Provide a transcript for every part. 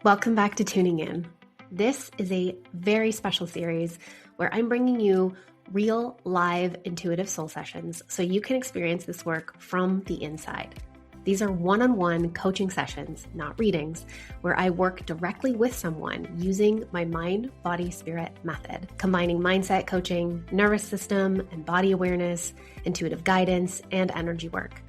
Welcome back to Tuning In. This is a very special series where I'm bringing you real, live, intuitive soul sessions so you can experience this work from the inside. These are one-on-one coaching sessions, not readings, where I work directly with someone using my mind, body, spirit method, combining mindset coaching, nervous system and body awareness, intuitive guidance, and energy work.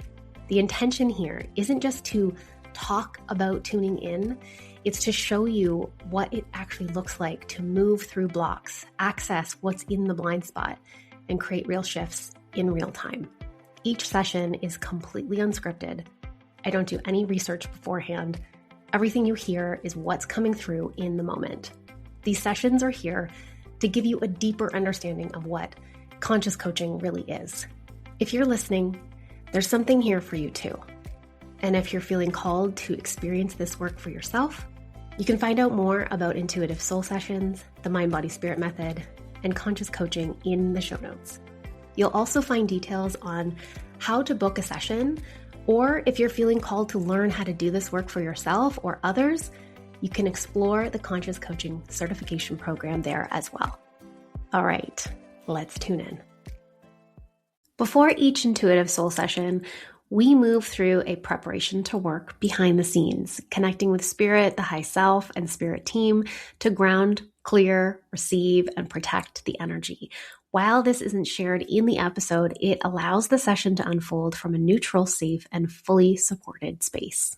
The intention here isn't just to talk about tuning in, it's to show you what it actually looks like to move through blocks, access what's in the blind spot, and create real shifts in real time. Each session is completely unscripted. I don't do any research beforehand. Everything you hear is what's coming through in the moment. These sessions are here to give you a deeper understanding of what conscious coaching really is. If you're listening, there's something here for you too. And if you're feeling called to experience this work for yourself, you can find out more about intuitive soul sessions, the mind, body, spirit method, and conscious coaching in the show notes. You'll also find details on how to book a session, or if you're feeling called to learn how to do this work for yourself or others, you can explore the conscious coaching certification program there as well. All right, let's tune in. Before each intuitive soul session, we move through a preparation to work behind the scenes, connecting with spirit, the high self, and spirit team to ground, clear, receive, and protect the energy. While this isn't shared in the episode, it allows the session to unfold from a neutral, safe, and fully supported space.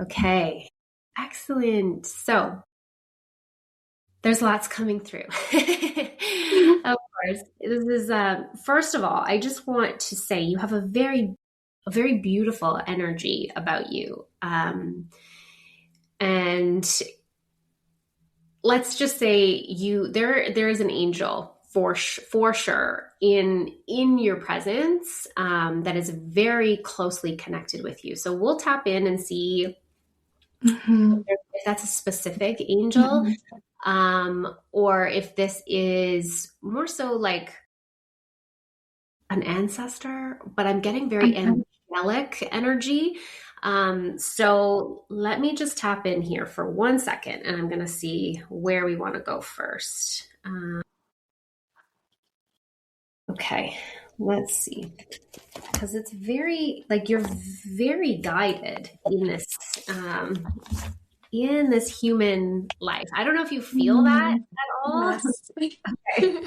Okay, excellent. So, there's lots coming through. Of course. This is, first of all, I just want to say you have a very beautiful energy about you. And let's just say there is an angel for sure in your presence, that is very closely connected with you. So we'll tap in and see if that's a specific angel. Or if this is more so like an ancestor, but I'm getting very angelic energy. So let me just tap in here for 1 second and I'm going to see where we want to go first. Okay, let's see. Because it's very, like, you're very guided in this human life. I don't know if you feel that at all. Yes. Okay.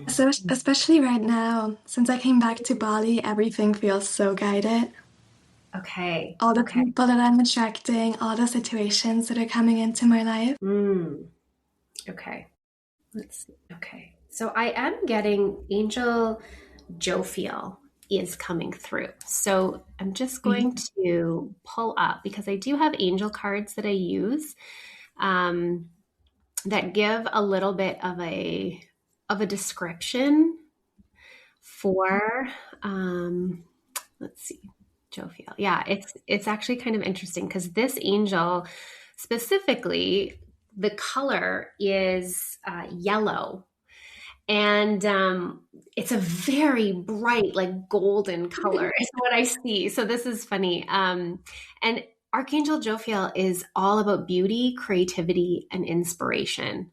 So especially right now, since I came back to Bali, everything feels so guided. Okay. All the people that I'm attracting, all the situations that are coming into my life. Okay. Let's see. Okay. So I am getting Angel Jophiel is coming through. So I'm just going to pull up because I do have angel cards that I use that give a little bit of a description for let's see, Jophiel. Yeah, it's actually kind of interesting because this angel specifically, the color is yellow. And it's a very bright, like golden color is what I see. So this is funny. And Archangel Jophiel is all about beauty, creativity, and inspiration.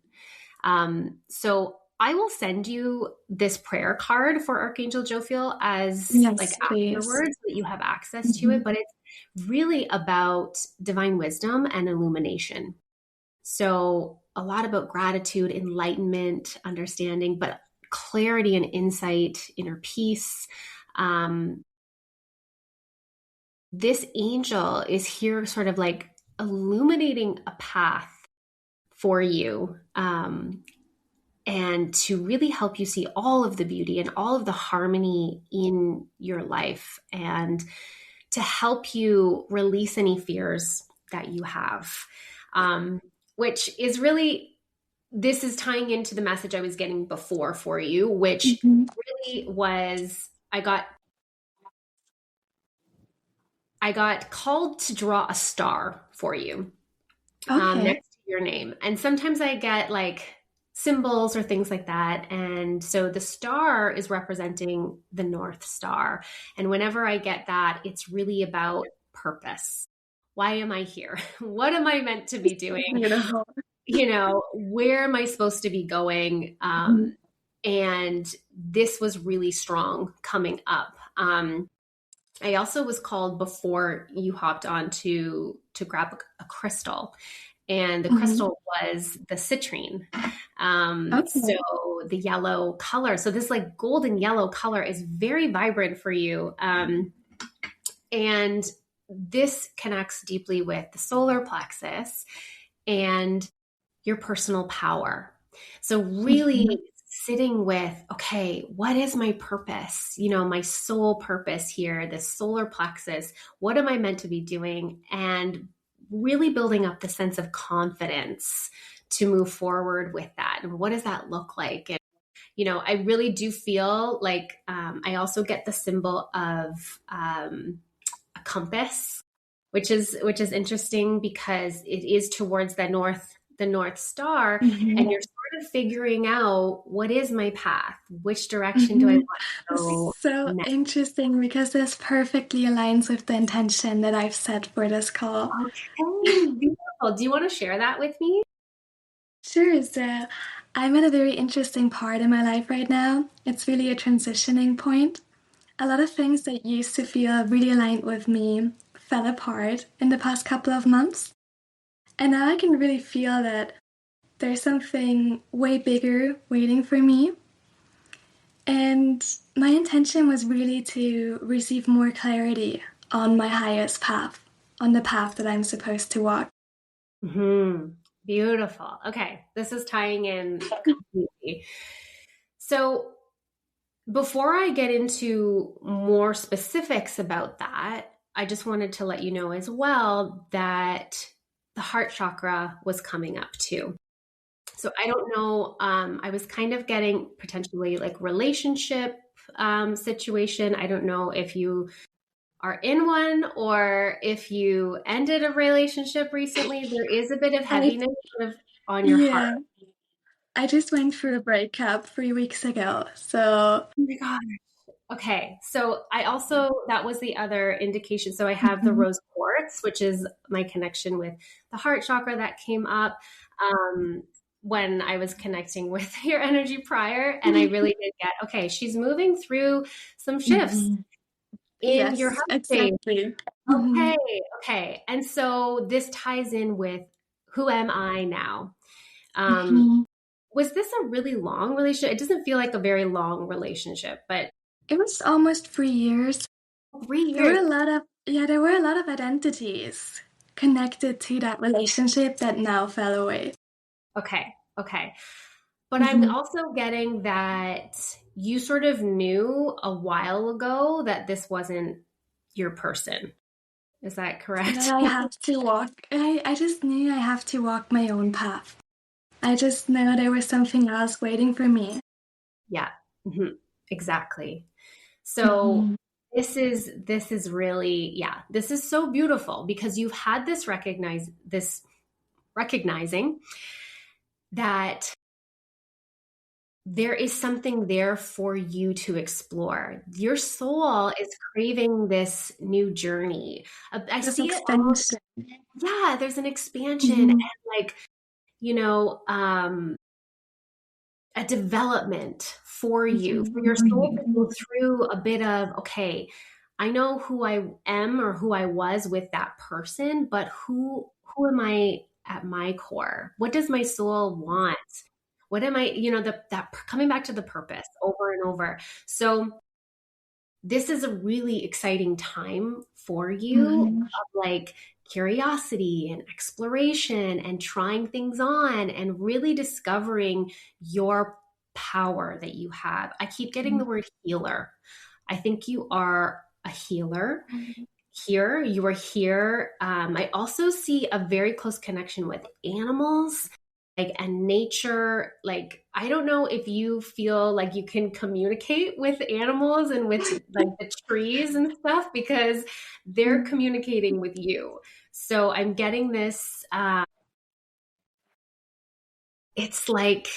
So I will send you this prayer card for Archangel Jophiel as afterwards so that you have access to it. But it's really about divine wisdom and illumination. So a lot about gratitude, enlightenment, understanding, but clarity and insight, inner peace. This angel is here sort of like illuminating a path for you, and to really help you see all of the beauty and all of the harmony in your life, and to help you release any fears that you have. Which is really, this is tying into the message I was getting before for you, which really was, I got called to draw a star for you next to your name. And sometimes I get like symbols or things like that. And so the star is representing the North Star. And whenever I get that, it's really about purpose. Why am I here? What am I meant to be doing? Beautiful. Where am I supposed to be going? And this was really strong coming up. I also was called before you hopped on to grab a crystal, and the crystal was the citrine. Okay. So the yellow color. So this like golden yellow color is very vibrant for you. And this connects deeply with the solar plexus and your personal power. So really sitting with, okay, what is my purpose? My soul purpose here, this solar plexus, what am I meant to be doing? And really building up the sense of confidence to move forward with that. And what does that look like? And, I really do feel like I also get the symbol of a compass, which is interesting because it is towards the North Star, and you're sort of figuring out, what is my path? Which direction do I want to This is go so next? interesting because this perfectly aligns with the intention that I've set for this call. Okay, beautiful. Do you want to share that with me? Sure, so I'm at a very interesting part in my life right now. It's really a transitioning point. A lot of things that used to feel really aligned with me fell apart in the past couple of months. And now I can really feel that there's something way bigger waiting for me. And my intention was really to receive more clarity on my highest path, on the path that I'm supposed to walk. Hmm. Beautiful. Okay, this is tying in completely. So before I get into more specifics about that, I just wanted to let you know as well that the heart chakra was coming up too. So I don't know. I was kind of getting potentially like relationship situation. I don't know if you are in one or if you ended a relationship recently. There is a bit of I, heaviness sort of on your heart. yeah, I just went through a breakup 3 weeks ago. So, Oh my God. Okay. So I also, that was the other indication. So I have the mhm, rose quartz, which is my connection with the heart chakra that came up um, when I was connecting with your energy prior. And I really did get, okay, she's moving through some shifts mhm. in your Yes, heart space. exactly. Okay. Mhm, Okay. And so this ties in with, who am I now? Um, mhm. was this a really long relationship? It doesn't feel like a very long relationship, but It was almost 3 years. 3 years. There were a lot of identities connected to that relationship that now fell away. Okay. Okay. But I'm Mhm. also getting that you sort of knew a while ago that this wasn't your person. Is that That correct? I have to walk. I just knew I have to walk my own path. I just know there was something else waiting for me. Yeah. Mhm. Exactly. So Mhm. this is really, yeah, this is so beautiful because you've had this recognizing that there is something there for you to explore. Your soul is craving this new journey. I This see it almost, extension. yeah, there's an expansion and Mhm. like, you know, um, a development for you, Mhm. for your soul to go through a bit of, okay, I know who I am or who I was with that person, but who am I at my core? What does my soul want? What am I, that coming back to the purpose over and over. So this is a really exciting time for you Mhm. of like curiosity and exploration and trying things on and really discovering your power that you have. I keep getting the word healer. I think you are a healer here. You are here. I also see a very close connection with animals, like and nature. Like I don't know if you feel like you can communicate with animals and with like the trees and stuff because they're communicating with you. So I'm getting this. It's like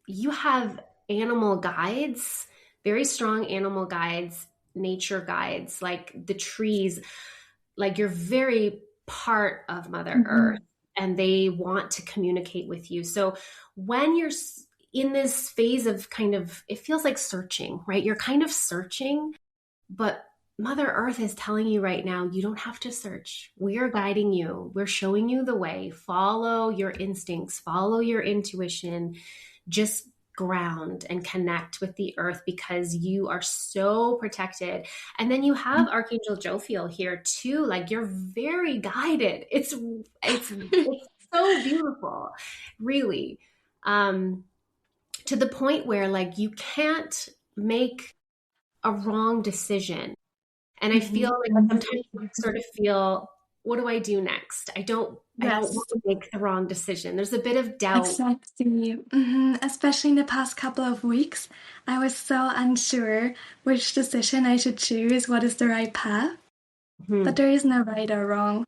you have animal guides, very strong animal guides, nature guides, like the trees, like you're very part of Mother Earth Mhm. and they want to communicate with you. So when you're in this phase of kind of, it feels like searching, right? You're kind of searching, but Mother Earth is telling you right now, you don't have to search. We are guiding you. We're showing you the way. Follow your instincts, follow your intuition. Just ground and connect with the earth because you are so protected. And then you have Archangel Jophiel here too. Like you're very guided. It's so beautiful, really. Um, to the point where like you can't make a wrong decision. And I feel Mhm. like sometimes I sort of feel, what do I do next? I don't want Yes, to make the wrong decision. There's a bit of doubt. exactly. Especially in the past couple of weeks, I was so unsure which decision I should choose, what is the right path. But Mhm. there is no right or wrong.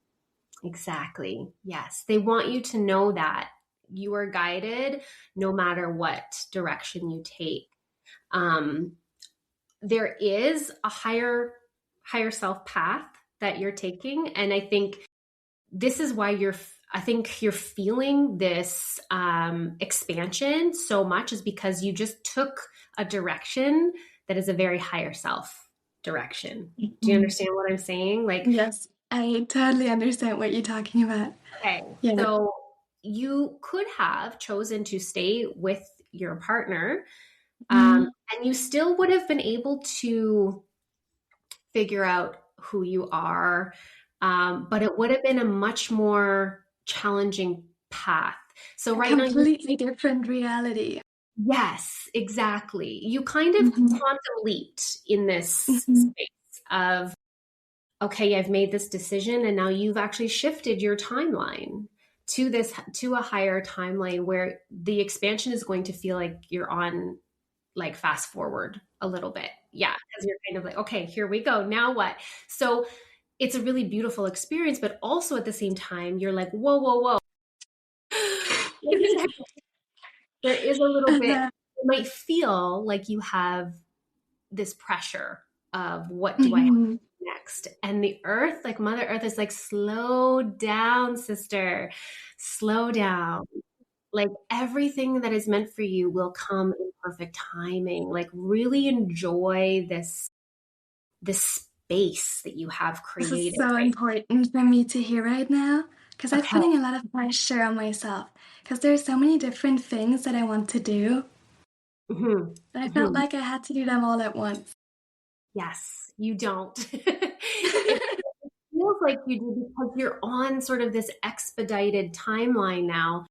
Exactly. Yes. They want you to know that you are guided no matter what direction you take. Um, there is a higher self path that you're taking. And I think this is why I think you're feeling this expansion so much is because you just took a direction that is a very higher self direction. Do you Mhm. understand what I'm saying? Like, Yes, I totally understand what you're talking about. okay, Yeah. so you could have chosen to stay with your partner, Mhm. and you still would have been able to figure out who you are, but it would have been a much more challenging path. So A right now, completely different reality. yes, exactly. You kind of Mhm. quantum leaped in this Mhm. space of, okay, I've made this decision and now you've actually shifted your timeline to a higher timeline where the expansion is going to feel like you're on like fast forward a little bit. Yeah, because you're kind of like, okay, here we go. Now what? So it's a really beautiful experience, but also at the same time, you're like, whoa, whoa, whoa. There is a little bit, Uh, it might feel like you have this pressure of what do I have mhm. next? And the earth, like Mother Earth, is like, slow down, sister, slow down. Like everything that is meant for you will come in perfect timing. Like really enjoy this space that you have This is created, so right? important for me to hear right now because I'm Okay. putting a lot of pressure on myself because there are so many different things that I want to do. Hmm. And I felt Hmm. like I had to do them all at once. Yes, you don't. It feels like you do because you're on sort of this expedited timeline now.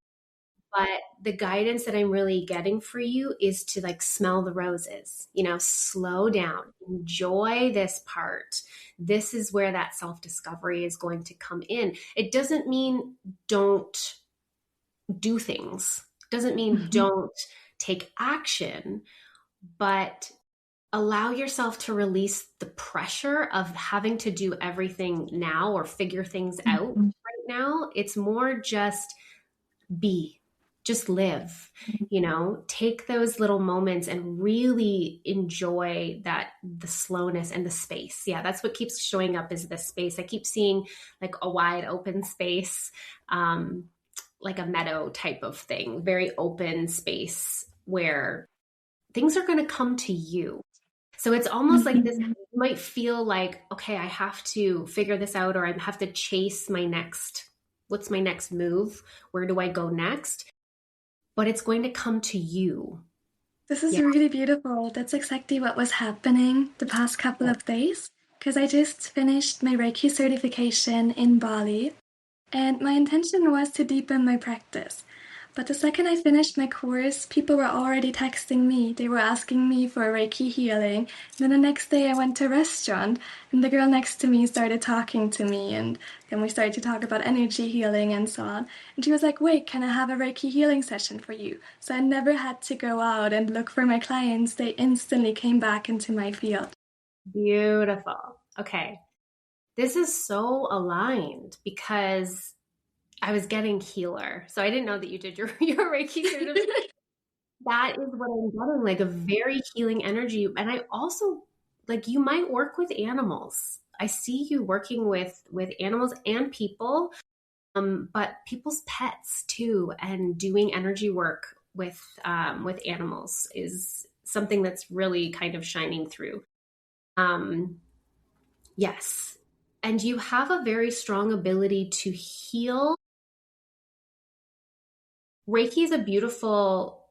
But the guidance that I'm really getting for you is to like smell the roses, slow down, enjoy this part. This is where that self discovery is going to come in. It doesn't mean don't do things, it doesn't mean Mhm. don't take action, but allow yourself to release the pressure of having to do everything now or figure things out Mhm. right now. It's more just be, just live, take those little moments and really enjoy that, the slowness and the space. Yeah, that's what keeps showing up is the space. I keep seeing like a wide open space, like a meadow type of thing, very open space where things are going to come to you. So it's almost like this, Mhm. you might feel like, okay, I have to figure this out or I have to chase what's my next move? Where do I go next? But it's going to come to you. This is Yeah. really beautiful. That's exactly what was happening the past couple of days because I just finished my Reiki certification in Bali. And my intention was to deepen my practice. But the second I finished my course, people were already texting me. They were asking me for Reiki healing. And then the next day I went to a restaurant and the girl next to me started talking to me and then we started to talk about energy healing and so on. And she was like, "Wait, can I have a Reiki healing session for you?" So I never had to go out and look for my clients. They instantly came back into my field. Beautiful. Okay. This is so aligned because I was getting healer. So I didn't know that you did your Reiki certification. that is what I'm getting, like a very healing energy. And I also, like, you might work with animals. I see you working with animals and people, but people's pets too, and doing energy work with animals is something that's really kind of shining through. Um, yes, and you have a very strong ability to heal. Reiki is a beautiful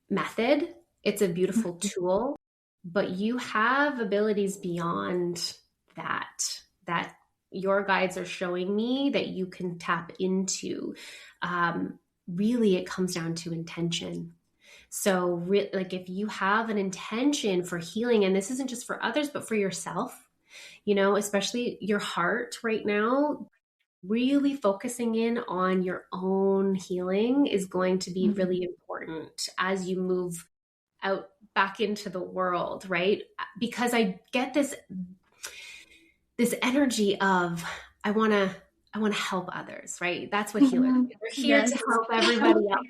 method. It's a beautiful tool, but you have abilities beyond that your guides are showing me that you can tap into. Really, it comes down to intention. So, like, if you have an intention for healing, and this isn't just for others, but for yourself, especially your heart right now, really focusing in on your own healing is going to be really important as you move out back into the world, right? Because I get this energy of I want to help others, right? That's what healers do. They're here Yes. to help everybody else.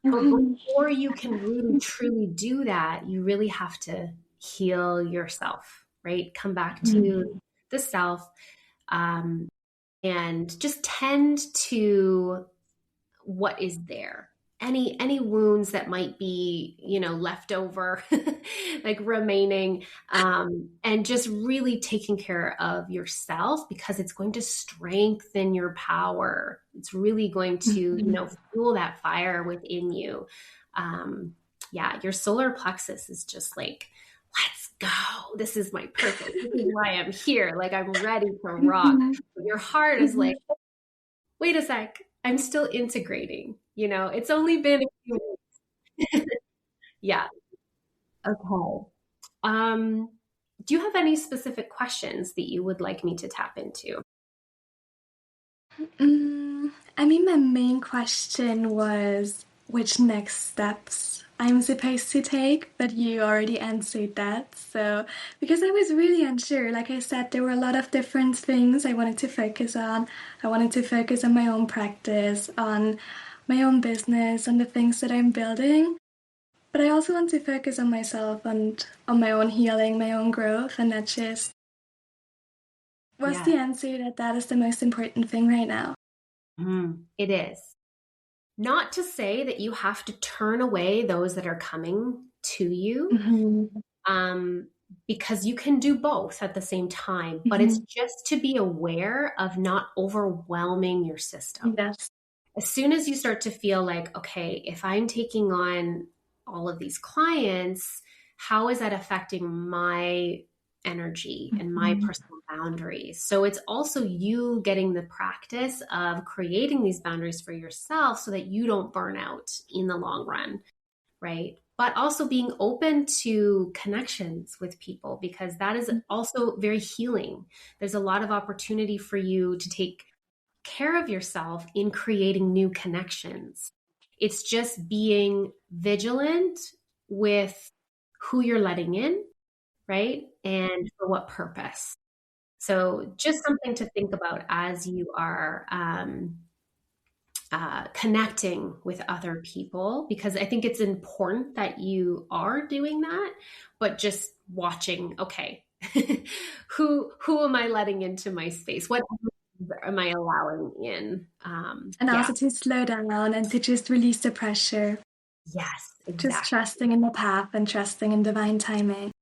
But before you can really truly do that, you really have to heal yourself, right? Come back to the self, um, and just tend to what is there. Any wounds that might be, left over, like remaining, and just really taking care of yourself, because it's going to strengthen your power. It's really going to, fuel that fire within you. Yeah, your solar plexus is just like, let's go. This is my purpose. This is why I'm here. Like, I'm ready to rock. But your heart is like, wait a sec, I'm still integrating. It's only been a few weeks. Yeah. Okay. Um, do you have any specific questions that you would like me to tap into? I mean, my main question was which next steps I'm supposed to take, but you already answered that. So, because I was really unsure, like I said, there were a lot of different things I wanted to focus on. I wanted to focus on my own practice, on my own business, on the things that I'm building. But I also want to focus on myself and on my own healing, my own growth, and that just was Yeah, the answer that that is the most important thing right now. it is. Not to say that you have to turn away those that are coming to you, Mm-hmm. um, because you can do both at the same time, but it's Mm-hmm. just to be aware of not overwhelming your system. Yes. As soon as you start to feel like, okay, if I'm taking on all of these clients, how is that affecting my energy and my Mm-hmm. personal boundaries? So it's also you getting the practice of creating these boundaries for yourself so that you don't burn out in the long run, right? But also being open to connections with people, because that is also very healing. There's a lot of opportunity for you to take care of yourself in creating new connections. It's just being vigilant with who you're letting in, right? And for what purpose. So, just something to think about as you are connecting with other people, because I think it's important that you are doing that, but just watching, okay, who am I letting into my space? What am I allowing in? And Yeah. also to slow down and to just release the pressure, Yes, just exactly. trusting in the path and trusting in divine timing.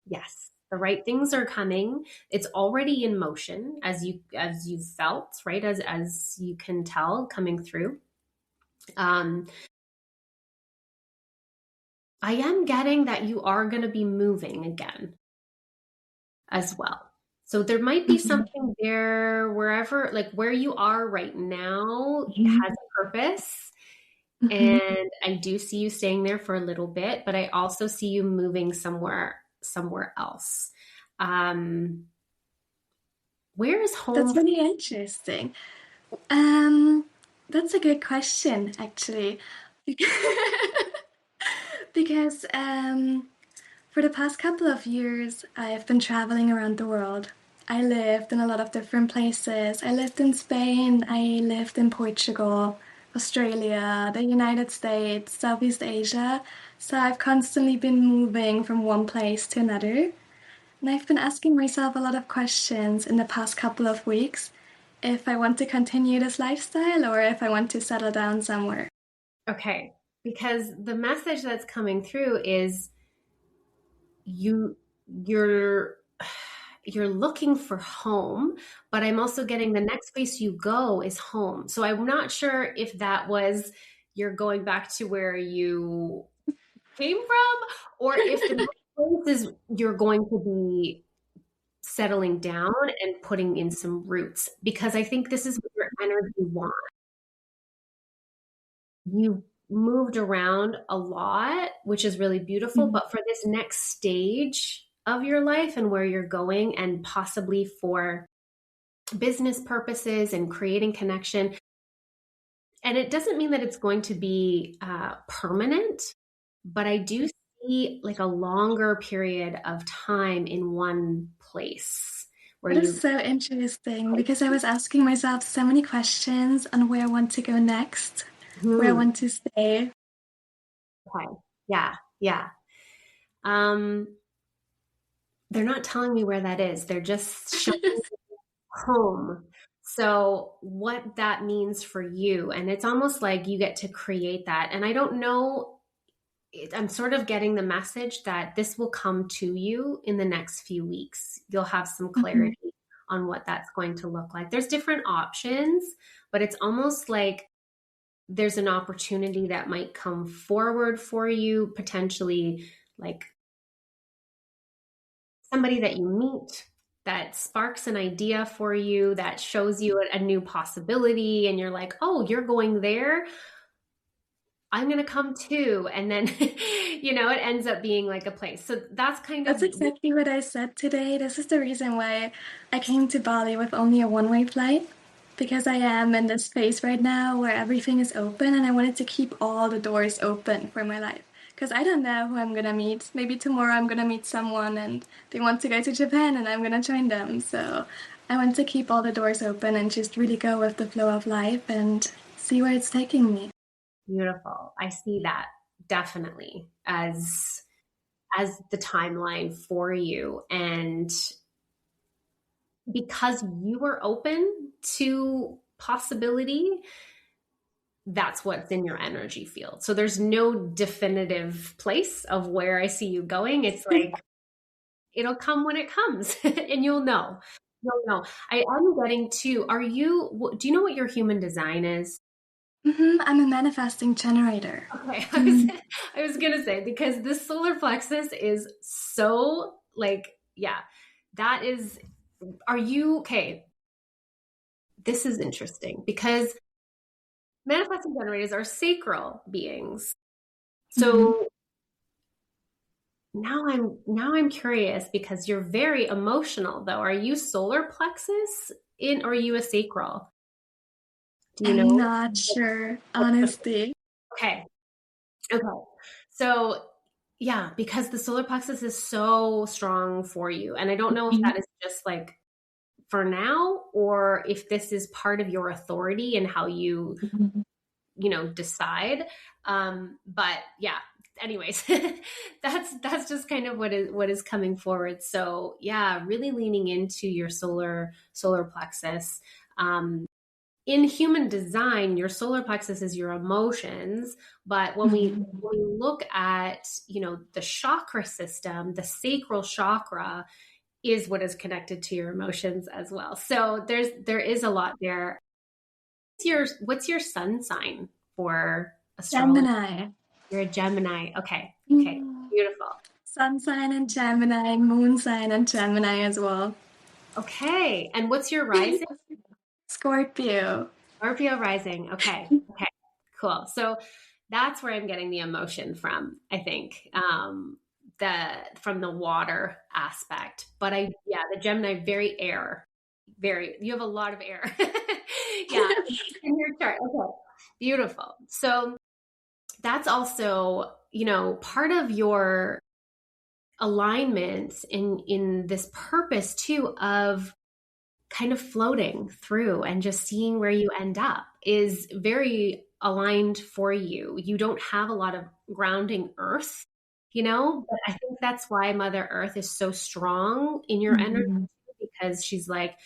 Yes. The right things are coming. It's already in motion, as you felt, right? As you can tell coming through. Um, I am getting that you are going to be moving again as well. So there might be Mm-hmm. something there wherever, like where you are right now has a purpose. Mm-hmm. And I do see you staying there for a little bit, but I also see you moving somewhere else. Um, where is That's home? really interesting. Um, that's a good question, actually. Because for the past couple of years, I've been traveling around the world. I lived in a lot of different places. I lived in Spain, I lived in Portugal, Australia, the United States, Southeast Asia. So I've constantly been moving from one place to another. And I've been asking myself a lot of questions in the past couple of weeks if I want to continue this lifestyle or if I want to settle down somewhere. Okay. Because the message that's coming through is you you're you're looking for home, but I'm also getting the next place you go is home. So I'm not sure if that was you're going back to where you came from, or if the next place is you're going to be settling down and putting in some roots, because I think this is what your energy wants. You moved around a lot, which is really beautiful, Mhm. but for this next stage of your life and where you're going, and possibly for business purposes and creating connection. And it doesn't mean that it's going to be permanent, but I do see like a longer period of time in one place where That is you, so interesting because I was asking myself so many questions on where I want to go next, where I hmm, want to stay. okay, yeah, yeah. Um, they're not telling me where that is. They're just showing home. So, what that means for you, and it's almost like you get to create that. And I don't know, I'm sort of getting the message that this will come to you in the next few weeks. You'll have some Mhm. clarity on what that's going to look like. There's different options, but it's almost like there's an opportunity that might come forward for you, potentially like somebody that you meet that sparks an idea for you, that shows you a new possibility, and you're like, oh, you're going there, I'm going to come too. And then it ends up being like a place. So that's kind of That's exactly what I said today. This is the reason why I came to Bali with only a one-way flight. Because I am in this phase right now where everything is open and I wanted to keep all the doors open for my life. Because I don't know who I'm gonna meet. Maybe tomorrow I'm gonna meet someone and they want to go to Japan and I'm gonna join them. So I want to keep all the doors open and just really go with the flow of life and see where it's taking me. beautiful. I see that definitely as the timeline for you. And because you were open to possibility, that's what's in your energy field. So there's no definitive place of where I see you going. It's like it'll come when it comes and you'll know. You'll know. I am getting to, do you know what your human design is? I'm a manifesting generator. Okay, Mm. I was gonna say, because this solar plexus is so like, yeah, that is, are you okay? This is interesting because manifesting generators are sacral beings. Mhm. So now I'm curious because you're very emotional though. Are you solar plexus in or are you a sacral? Do you I'm know? not sure, What's the, honestly. okay. Okay. So yeah, because the solar plexus is so strong for you. And I don't know if Mhm. that is just like for now or if this is part of your authority and how you decide. But yeah, anyways, that's just kind of what is coming forward. So yeah, really leaning into your solar plexus. In human design, your solar plexus is your emotions, but when we Mhm. when we look at the chakra system, the sacral chakra is what is connected to your emotions as well. So there is a lot there. What's your sun sign for astrology? Gemini. You're a Gemini. Okay. Okay. Mm. Beautiful. Sun sign and Gemini, moon sign and Gemini as well. Okay. And what's your rising? Scorpio. Scorpio rising. Okay. Okay. Cool. So that's where I'm getting the emotion from, I think. The from the water aspect. But yeah, the Gemini, very air. You have a lot of air. Yeah. In your chart. Okay. Beautiful. So that's also, part of your alignment in this purpose too of kind of floating through and just seeing where you end up is very aligned for you. You don't have a lot of grounding earth, but I think that's why Mother Earth is so strong in your energy, Mhm. because she's like,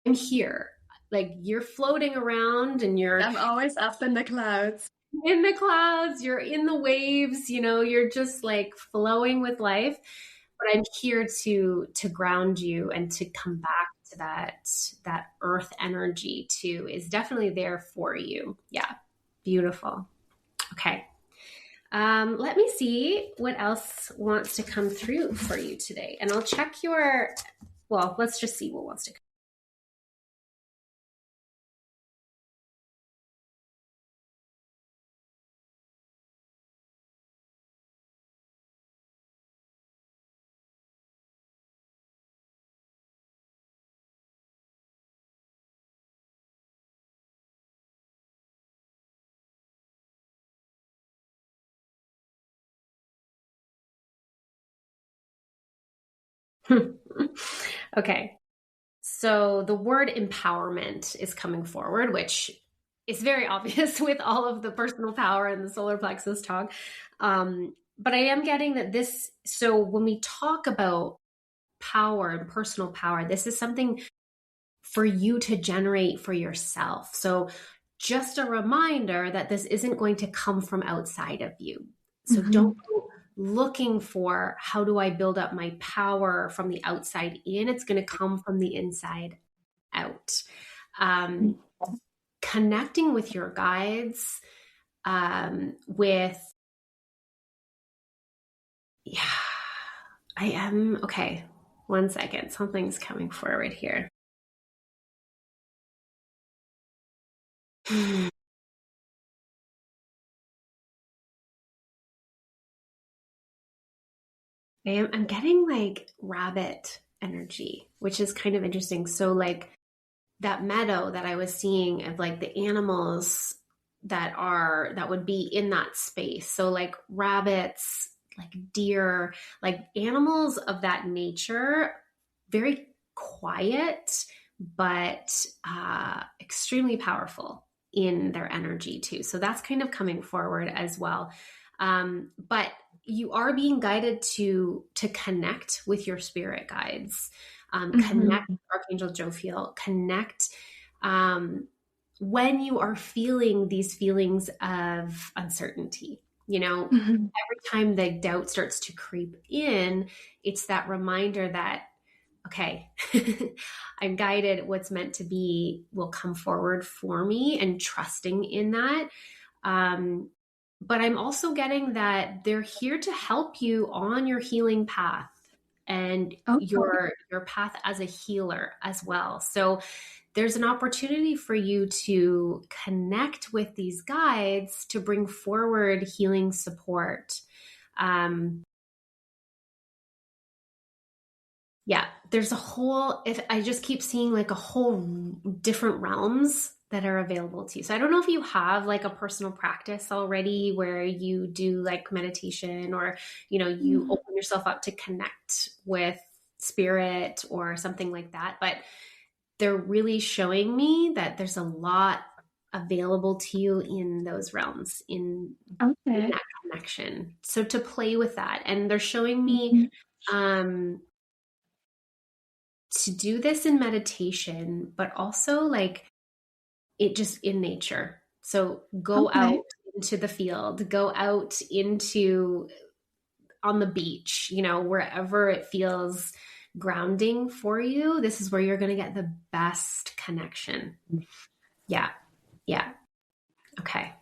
I'm here. Like, you're floating around and you're I'm always up in the clouds. in the clouds, you're in the waves, you're just like flowing with life. But I'm here to ground you and to come back to that earth energy too, is definitely there for you. Yeah. Beautiful. Okay. Let me see what else wants to come through for you today. And I'll check well, let's just see what wants to come. Okay. So the word empowerment is coming forward, which is very obvious with all of the personal power and the solar plexus talk. But I am getting that so when we talk about power and personal power, this is something for you to generate for yourself. So just a reminder that this isn't going to come from outside of you. So don't Mhm. go looking for, how do I build up my power from the outside in? It's going to come from the inside out. Um, Connecting with your guides, yeah, I am, okay, 1 second. Something's coming forward here. I'm getting like rabbit energy, which is kind of interesting. So like that meadow that I was seeing of like the animals that would be in that space. So like rabbits, like deer, like animals of that nature, very quiet, but extremely powerful in their energy too. So that's kind of coming forward as well. But you are being guided to connect with your spirit guides, connect Mhm. with Archangel Jophiel, connect when you are feeling these feelings of uncertainty. Mhm. Every time the doubt starts to creep in, it's that reminder that, okay, I'm guided. What's meant to be will come forward for me, and trusting in that. Um, but I'm also getting that they're here to help you on your healing path and Okay. your path as a healer as well. So there's an opportunity for you to connect with these guides to bring forward healing support. Um, yeah, there's a whole, if I just keep seeing like a whole different realms that are available to you. So I don't know if you have like a personal practice already where you do like meditation, or you Mhm. open yourself up to connect with spirit or something like that, but they're really showing me that there's a lot available to you in those realms, in Okay. that connection. So to play with that, and they're showing me Mhm. um to do this in meditation, but also like it just in nature. So go Okay. out into the field, go out into on the beach, wherever it feels grounding for you. This is where you're going to get the best connection. Yeah. Yeah. Okay.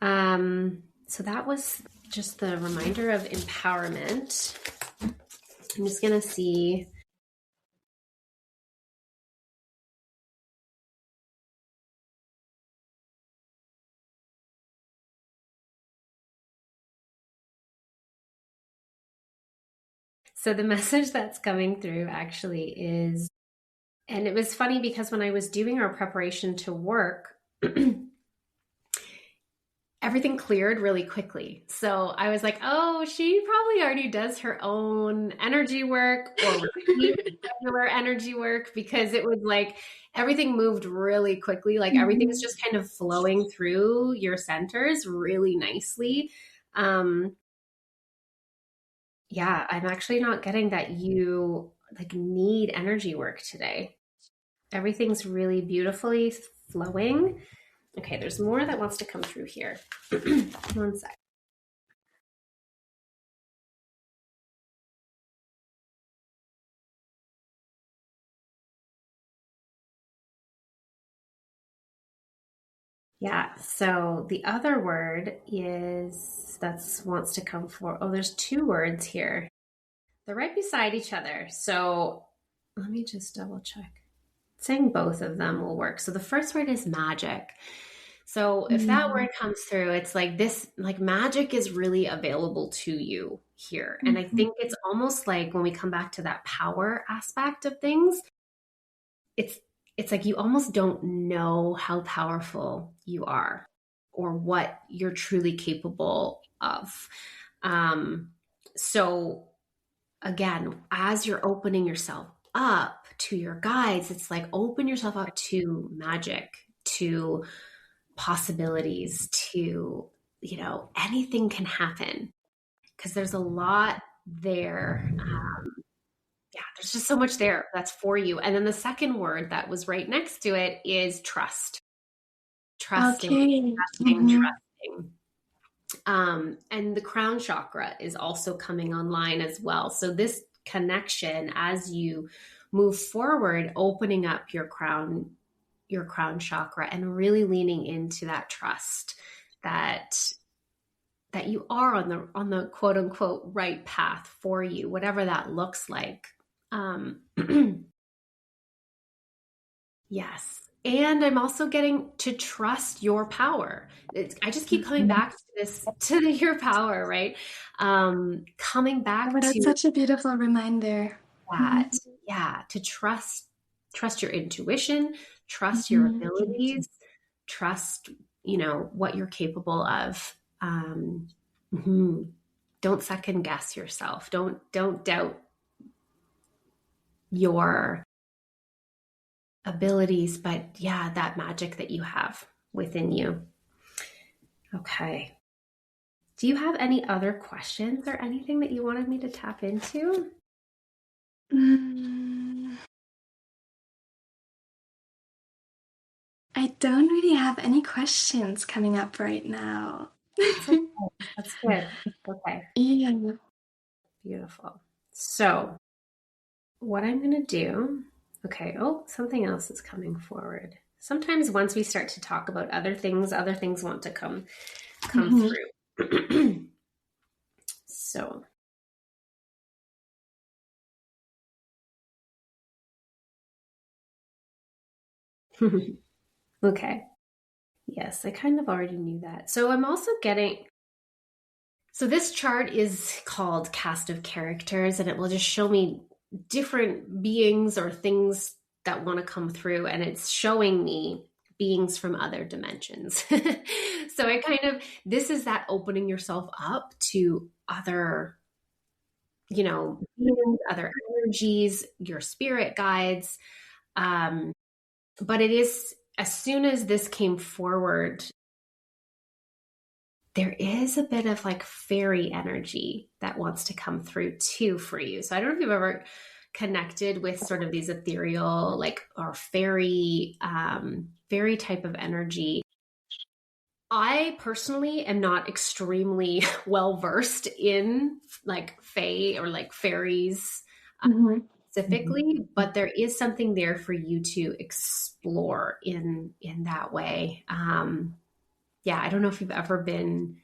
So that was just the reminder of empowerment. I'm just going to see. So the message that's coming through actually is, and it was funny because when I was doing our preparation to work, everything cleared really quickly. So I was like, oh, she probably already does her own energy work or regular energy work, because it was like everything moved really quickly. Like everything is just kind of flowing through your centers really nicely. Yeah, I'm actually not getting that you like need energy work today. Everything's really beautifully flowing. Okay, there's more that wants to come through here. One sec. Yeah, so the other word is that wants to come for, oh, there's two words here. They're right beside each other. So let me just double check. Saying both of them will work. So the first word is magic. So if that word comes through, it's like this, like magic is really available to you here. And I think it's almost like when we come back to that power aspect of things, it's it's like you almost don't know how powerful you are or what you're truly capable of. Um, so again, as you're opening yourself up to your guides, it's like open yourself up to magic, to possibilities, to, anything can happen because there's a lot there. Yeah, there's just so much there that's for you. And then the second word that was right next to it is trust. Trusting, Okay. trusting, trusting. And the crown chakra is also coming online as well. So this connection, as you move forward, opening up your crown chakra and really leaning into that trust that you are on the quote unquote right path for you, whatever that looks like. Yes. And I'm also getting to trust your power. I just keep coming back to this, to your power, right? Coming Oh, back that's to such a beautiful reminder. that. Yeah. To trust your intuition, trust your abilities, trust, what you're capable of. Mhm. Don't second guess yourself. Don't doubt your abilities, but yeah, that magic that you have within you. Okay. Do you have any other questions or anything that you wanted me to tap into? Mm, I don't really have any questions coming up right now. That's okay. That's good. Okay. Yeah. Beautiful. So, what I'm going to do, okay. Oh, something else is coming forward. Sometimes once we start to talk about other things want to come through. So, okay. Yes, I kind of already knew that. So I'm also getting, so this chart is called Cast of Characters, and it will just show me different beings or things that want to come through, and it's showing me beings from other dimensions. So I kind of, this is that opening yourself up to other, beings, other energies, your spirit guides. But it is, as soon as this came forward, there is a bit of like fairy energy that wants to come through too for you. So I don't know if you've ever connected with sort of these ethereal, like, or fairy type of energy. I personally am not extremely well versed in like fae or like fairies specifically, but there is something there for you to explore in that way. Yeah, I don't know if you've ever been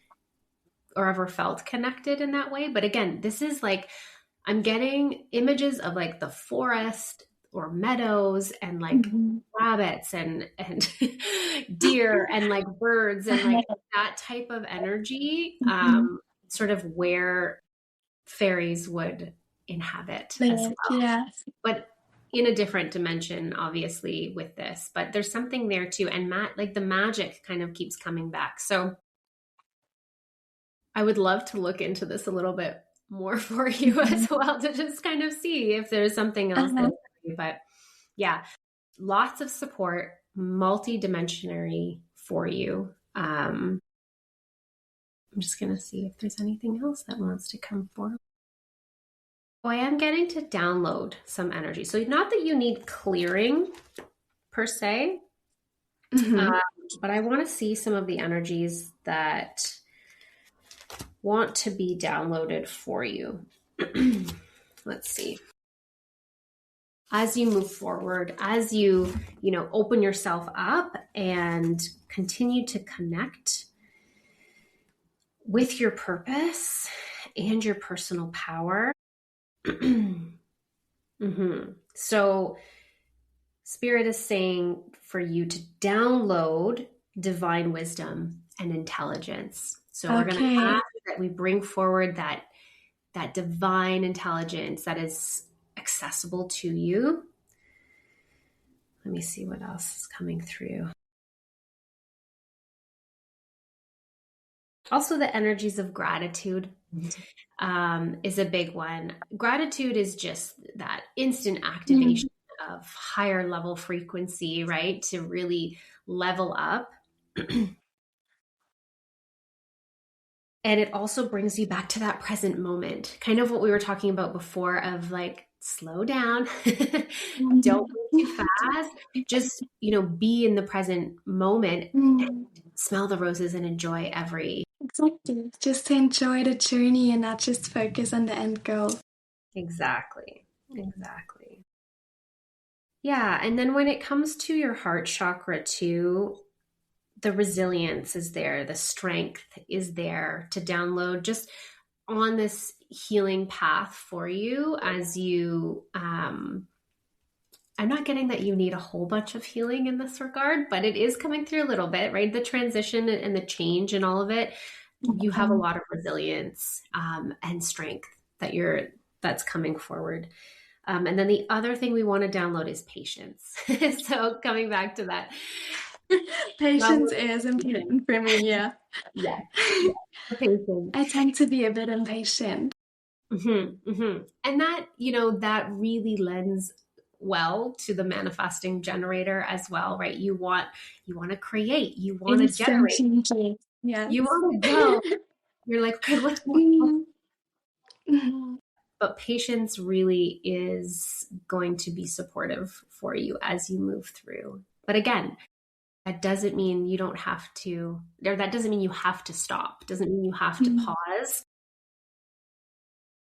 or ever felt connected in that way. But again, this is like, I'm getting images of like the forest or meadows and like rabbits and deer and like birds and like that type of energy, sort of where fairies would inhabit as Like, well. yeah. But in a different dimension, obviously, with this. But there's something there too. And like the magic kind of keeps coming back. So I would love to look into this a little bit more for you as well, to just kind of see if there's something else there for you. But yeah, lots of support, multi-dimensionary for you. I'm just going to see if there's anything else that wants to come forward. Oh, I am getting to download some energy. So not that you need clearing per se, but I want to see some of the energies that want to be downloaded for you. Let's see. As you move forward, as you open yourself up and continue to connect with your purpose and your personal power. So Spirit is saying for you to download divine wisdom and intelligence. So we're going to ask that we bring forward that divine intelligence that is accessible to you. Let me see what else is coming through. Also, the energies of gratitude is a big one. Gratitude is just that instant activation of higher level frequency, right? To really level up. And it also brings you back to that present moment, kind of what we were talking about before of like, slow down, don't move too fast, just, be in the present moment and smell the roses and enjoy every. Exactly. Just to enjoy the journey and not just focus on the end goal. Exactly. Yeah. And then when it comes to your heart chakra too, the resilience is there, the strength is there to download just on this healing path for you as you, I'm not getting that you need a whole bunch of healing in this regard, but it is coming through a little bit, right? The transition and the change and all of it, you have a lot of resilience and strength that's coming forward. And then the other thing we want to download is patience. So coming back to that. Patience is important for me, yeah. Yeah. Patience. I tend to be a bit impatient. And that, that really lends well to the manifesting generator as well, right? You want to create, you want to generate. Yeah. You want to go. You're like, okay, let's go. But patience really is going to be supportive for you as you move through. But again, that doesn't mean you don't have to, or that doesn't mean you have to stop. Doesn't mean you have to pause.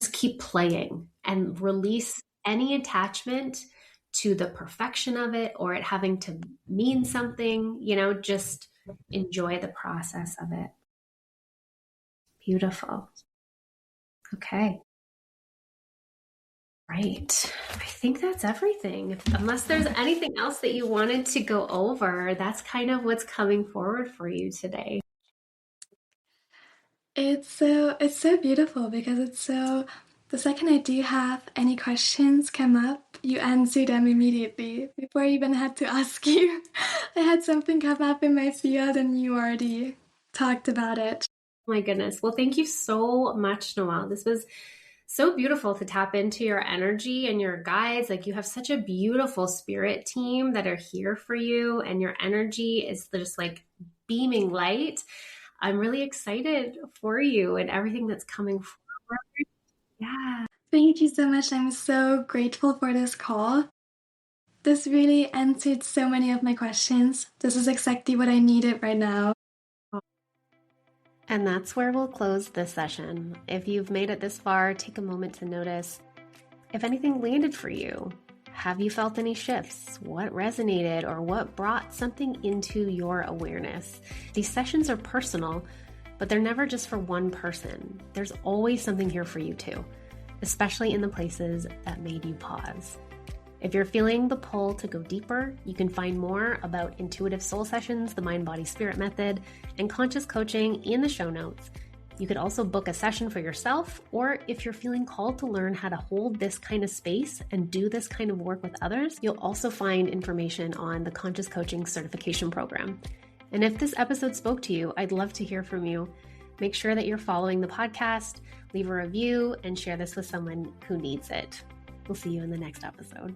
Just keep playing and release any attachment to the perfection of it or it having to mean something, just enjoy the process of it. Beautiful. Okay. Right. I think that's everything. Unless there's anything else that you wanted to go over, that's kind of what's coming forward for you today. It's so beautiful because the second I do have any questions come up, you answer them immediately before I even had to ask you. I had something come up in my field and you already talked about it. My goodness. Well, thank you so much, Noelle. This was so beautiful to tap into your energy and your guides. Like, you have such a beautiful spirit team that are here for you, and your energy is just like beaming light. I'm really excited for you and everything that's coming forward. Yeah. Thank you so much. I'm so grateful for this call. This really answered so many of my questions. This is exactly what I needed right now. And that's where we'll close this session. If you've made it this far, take a moment to notice if anything landed for you. Have you felt any shifts? What resonated or what brought something into your awareness? These sessions are personal, but they're never just for one person. There's always something here for you too, especially in the places that made you pause. If you're feeling the pull to go deeper, you can find more about intuitive soul sessions, the mind, body, spirit method, and conscious coaching in the show notes. You could also book a session for yourself, or if you're feeling called to learn how to hold this kind of space and do this kind of work with others, you'll also find information on the Conscious Coaching Certification Program. And if this episode spoke to you, I'd love to hear from you. Make sure that you're following the podcast, leave a review, and share this with someone who needs it. We'll see you in the next episode.